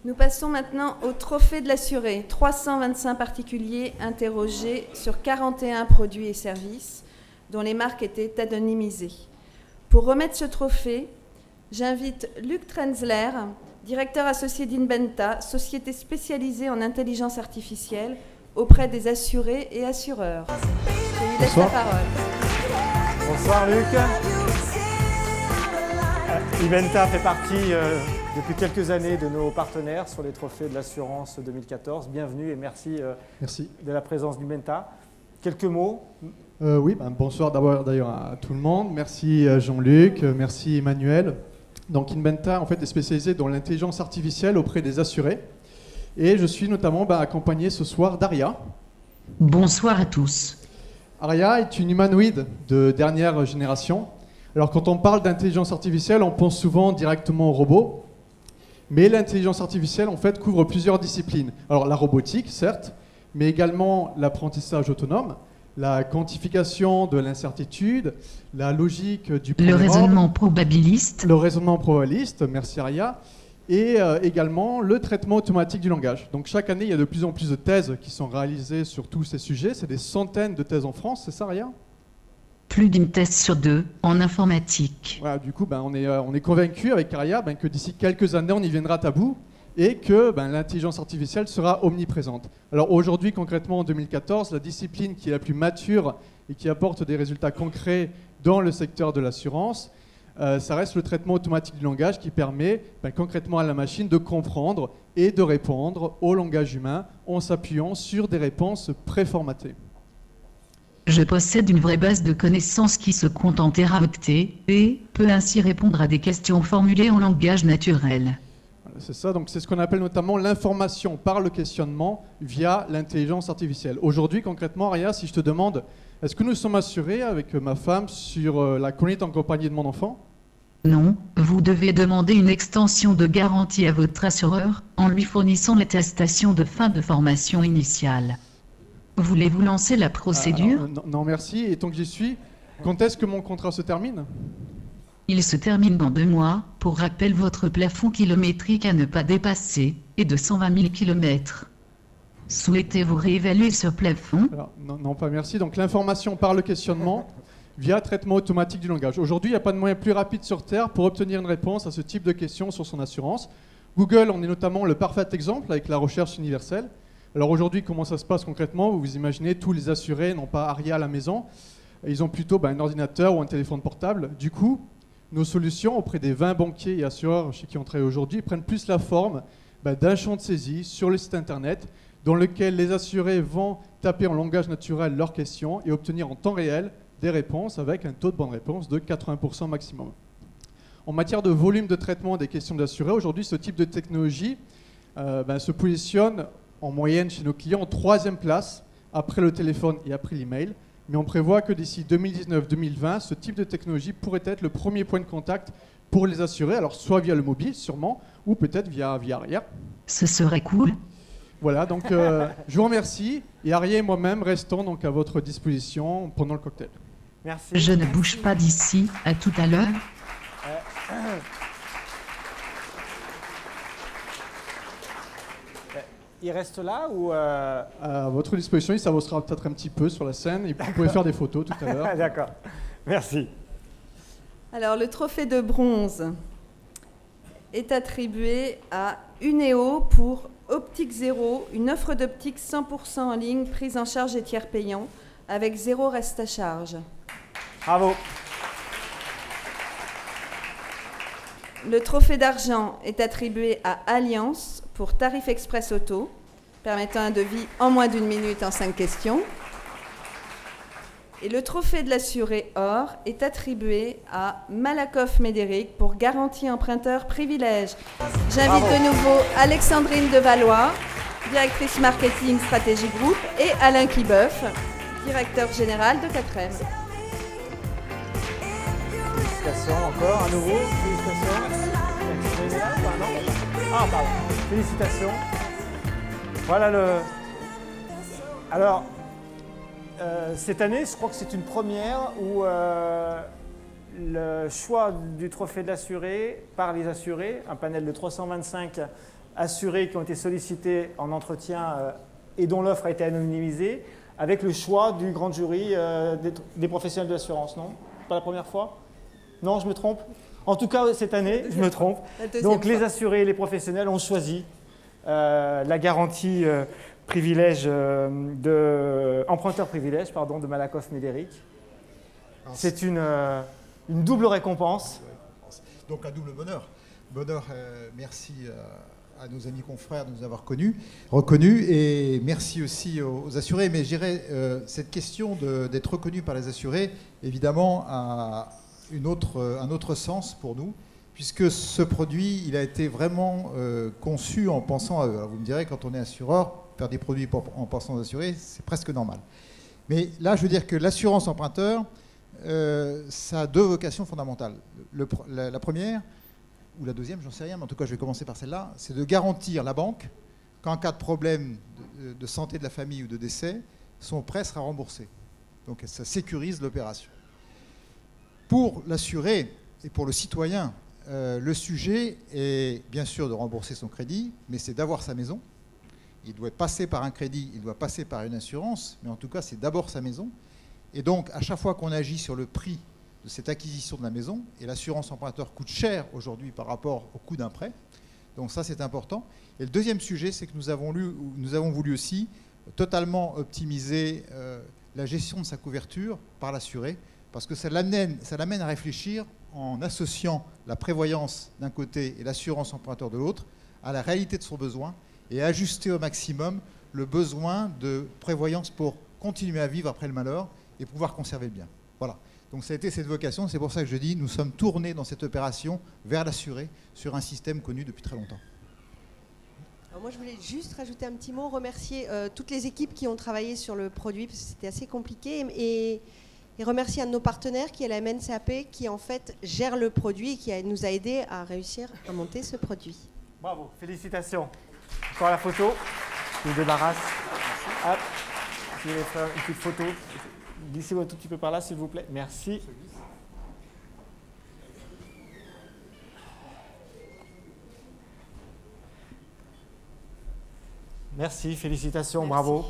Nous passons maintenant au trophée de l'assuré. 325 particuliers interrogés sur 41 produits et services dont les marques étaient anonymisées. Pour remettre ce trophée, j'invite Luc Trenzler, directeur associé d'Inventa, société spécialisée en intelligence artificielle auprès des assurés et assureurs. Je lui laisse la parole. Bonsoir Luc. Inventa fait partie depuis quelques années de nos partenaires sur les trophées de l'assurance 2014. Bienvenue et merci, de la présence d'Inventa. Quelques mots. Oui, bonsoir d'ailleurs à tout le monde. Merci Jean-Luc, merci Emmanuel. Donc Inventa en fait, est spécialisé dans l'intelligence artificielle auprès des assurés. Et je suis notamment accompagné ce soir d'Aria. Bonsoir à tous. Aria est une humanoïde de dernière génération. Alors quand on parle d'intelligence artificielle, on pense souvent directement aux robots. Mais l'intelligence artificielle en fait couvre plusieurs disciplines. Alors la robotique, certes, mais également l'apprentissage autonome, la quantification de l'incertitude, la logique du premier ordre, le raisonnement probabiliste. Le raisonnement probabiliste, merci Aria, et également le traitement automatique du langage. Donc chaque année, il y a de plus en plus de thèses qui sont réalisées sur tous ces sujets. C'est des centaines de thèses en France, c'est ça Aria ? Plus d'une thèse sur deux en informatique. Voilà, du coup, on est convaincu avec Aria que d'ici quelques années, on y viendra à bout et que l'intelligence artificielle sera omniprésente. Alors aujourd'hui, concrètement, en 2014, la discipline qui est la plus mature et qui apporte des résultats concrets dans le secteur de l'assurance, ça reste le traitement automatique du langage qui permet concrètement à la machine de comprendre et de répondre au langage humain en s'appuyant sur des réponses préformatées. Je possède une vraie base de connaissances qui se compte en téraoctets et peut ainsi répondre à des questions formulées en langage naturel. C'est ça, donc c'est ce qu'on appelle notamment l'information par le questionnement via l'intelligence artificielle. Aujourd'hui, concrètement, Aria, si je te demande, est-ce que nous sommes assurés avec ma femme sur la conduite en compagnie de mon enfant ? Non, vous devez demander une extension de garantie à votre assureur en lui fournissant l'attestation de fin de formation initiale. Voulez-vous lancer la procédure ? Non, merci. Et tant que j'y suis, quand est-ce que mon contrat se termine ? Il se termine dans 2 mois. Pour rappel, votre plafond kilométrique à ne pas dépasser est de 120 000 km. Souhaitez-vous réévaluer ce plafond ? Alors, non, pas merci. Donc l'information par le questionnement via traitement automatique du langage. Aujourd'hui, il n'y a pas de moyen plus rapide sur Terre pour obtenir une réponse à ce type de questions sur son assurance. Google en est notamment le parfait exemple avec la recherche universelle. Alors aujourd'hui, comment ça se passe concrètement ? Vous imaginez, tous les assurés n'ont pas Aria à la maison. Ils ont plutôt un ordinateur ou un téléphone portable. Du coup, nos solutions auprès des 20 banquiers et assureurs chez qui on travaille aujourd'hui prennent plus la forme d'un champ de saisie sur le site internet dans lequel les assurés vont taper en langage naturel leurs questions et obtenir en temps réel des réponses avec un taux de bonne réponse de 80% maximum. En matière de volume de traitement des questions d'assurés, aujourd'hui, ce type de technologie se positionne en moyenne chez nos clients en 3e place après le téléphone et après l'email. Mais on prévoit que d'ici 2019-2020, ce type de technologie pourrait être le premier point de contact pour les assurés, alors soit via le mobile sûrement, ou peut-être via Aria. Ce serait cool. Voilà, donc je vous remercie, et Aria et moi-même restons donc à votre disposition pendant le cocktail. Merci. Je ne bouge pas d'ici, à tout à l'heure. Il reste là ou À votre disposition, il s'avancera peut-être un petit peu sur la scène et vous pouvez faire des photos tout à l'heure. D'accord, merci. Alors, le trophée de bronze est attribué à Uneo pour Optique Zéro, une offre d'optique 100% en ligne, prise en charge et tiers payant, avec 0 reste à charge. Bravo. Le trophée d'argent est attribué à Alliance pour Tarif Express Auto, permettant un devis en moins d'1 minute en 5 questions. Et le trophée de l'assuré or est attribué à Malakoff Médéric pour Garantie Emprunteur Privilège. J'invite de nouveau Alexandrine Devalois, directrice marketing Stratégie Group, et Alain Quibeuf, directeur général de 4M. Félicitations encore, à nouveau. Félicitations. Ah, pardon. Félicitations. Voilà le... Alors, cette année, je crois que c'est une première où le choix du trophée de l'assuré par les assurés, un panel de 325 assurés qui ont été sollicités en entretien et dont l'offre a été anonymisée, avec le choix du grand jury des professionnels de l'assurance, non? Pas la première fois? Non, je me trompe? En tout cas, cette année, je me trompe. Donc les assurés et les professionnels ont choisi la garantie emprunteur privilège de Malakoff Médéric. C'est une double récompense. Donc un double bonheur. Merci à nos amis confrères de nous avoir reconnus, et merci aussi aux assurés. Mais je dirais, cette question d'être reconnu par les assurés, évidemment, a un autre sens pour nous, puisque ce produit, il a été vraiment conçu en pensant à eux. Alors vous me direz, quand on est assureur, faire des produits en pensant aux assurés, c'est presque normal. Mais là, je veux dire que l'assurance emprunteur, ça a deux vocations fondamentales. La première, ou la deuxième, j'en sais rien, mais en tout cas, je vais commencer par celle-là, c'est de garantir la banque qu'en cas de problème de santé de la famille ou de décès, son prêt sera remboursé. Donc ça sécurise l'opération. Pour l'assuré et pour le citoyen, le sujet est bien sûr de rembourser son crédit, mais c'est d'avoir sa maison. Il doit passer par un crédit, il doit passer par une assurance, mais en tout cas, c'est d'abord sa maison. Et donc, à chaque fois qu'on agit sur le prix de cette acquisition de la maison, et l'assurance emprunteur coûte cher aujourd'hui par rapport au coût d'un prêt, donc ça c'est important. Et le deuxième sujet, c'est que nous avons voulu aussi totalement optimiser la gestion de sa couverture par l'assuré, parce que ça l'amène à réfléchir en associant la prévoyance d'un côté et l'assurance emprunteur de l'autre à la réalité de son besoin, et ajuster au maximum le besoin de prévoyance pour continuer à vivre après le malheur et pouvoir conserver le bien. Voilà. Donc ça a été cette vocation, c'est pour ça que je dis, nous sommes tournés dans cette opération vers l'assuré sur un système connu depuis très longtemps. Alors moi je voulais juste rajouter un petit mot, remercier toutes les équipes qui ont travaillé sur le produit, parce que c'était assez compliqué, et remercier un de nos partenaires qui est la MNCAP, qui en fait gère le produit et qui nous a aidés à réussir à monter ce produit. Bravo, félicitations. Encore la photo, je me débarrasse. Hop, je vais faire une petite photo. Glissez-vous un tout petit peu par là, s'il vous plaît. Merci. Merci, félicitations, merci. Bravo.